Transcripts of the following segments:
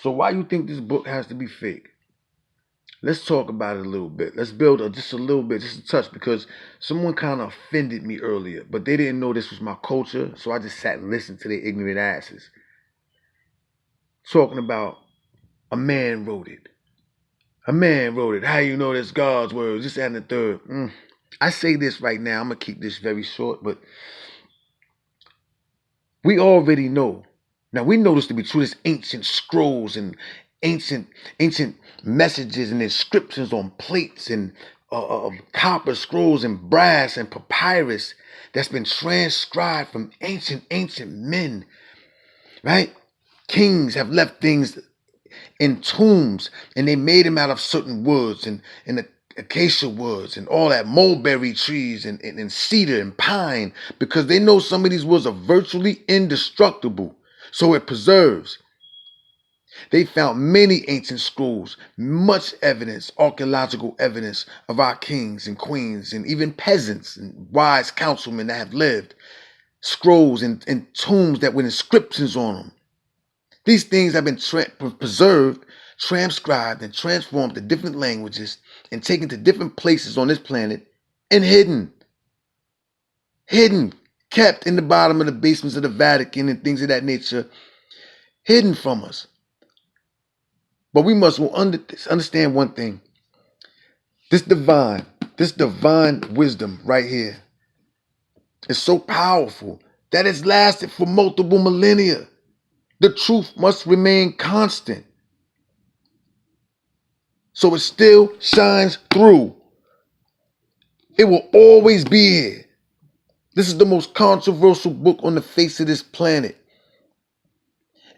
So why you think this book has to be fake? Let's talk about it a little bit. Let's build just a little bit, just a touch, because someone kind of offended me earlier, but they didn't know this was my culture, so I just sat and listened to their ignorant asses. Talking about a man wrote it. A man wrote it. How you know that's God's words? This and the third. I say this right now. I'm going to keep this very short, but we already know. Now, we know this to be true. There's ancient scrolls and ancient messages and inscriptions on plates and copper scrolls and brass and papyrus that's been transcribed from ancient men, right? Kings have left things in tombs, and they made them out of certain woods and the acacia woods and all that mulberry trees and cedar and pine, because they know some of these woods are virtually indestructible, so it preserves. They found many ancient scrolls, much evidence, archaeological evidence of our kings and queens and even peasants and wise councilmen that have lived. Scrolls and tombs that with inscriptions on them. These things have been preserved, transcribed, and transformed to different languages and taken to different places on this planet and hidden. Hidden, kept in the bottom of the basements of the Vatican and things of that nature, hidden from us. But we must understand one thing. This divine wisdom right here is so powerful that it's lasted for multiple millennia. The truth must remain constant. So it still shines through. It will always be here. This is the most controversial book on the face of this planet.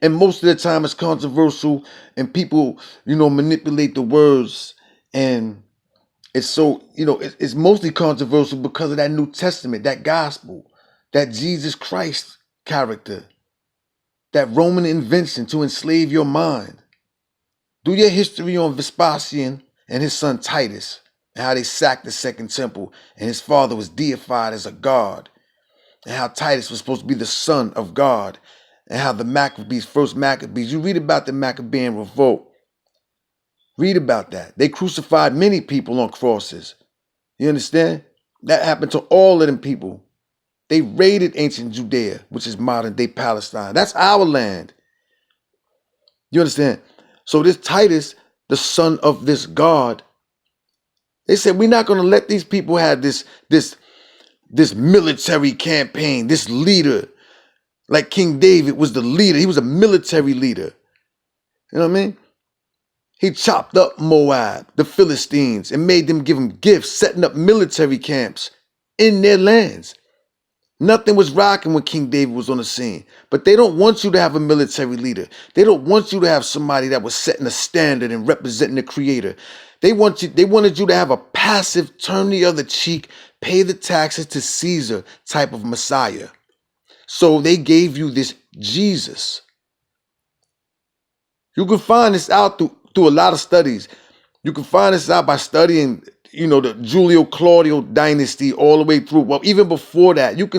And most of the time it's controversial and people, manipulate the words. And it's so, it's mostly controversial because of that New Testament, that gospel, that Jesus Christ character. That Roman invention to enslave your mind. Do your history on Vespasian and his son Titus, and how they sacked the second temple, and his father was deified as a god, and how Titus was supposed to be the son of God, and how the first Maccabees, you read about the Maccabean revolt. Read about that. They crucified many people on crosses. You understand? That happened to all of them people. They raided ancient Judea, which is modern day Palestine. That's our land. You understand? So this Titus, the son of this God, they said, we're not going to let these people have this military campaign, this leader. Like King David was the leader. He was a military leader. You know what I mean? He chopped up Moab, the Philistines, and made them give them gifts, setting up military camps in their lands. Nothing was rocking when King David was on the scene. But they don't want you to have a military leader. They don't want you to have somebody that was setting a standard and representing the creator. They wanted you to have a passive, turn the other cheek, pay the taxes to Caesar type of Messiah. So they gave you this Jesus. You can find this out through a lot of studies. You can find this out by studying, the Julio Claudio dynasty all the way through. Well, even before that, you can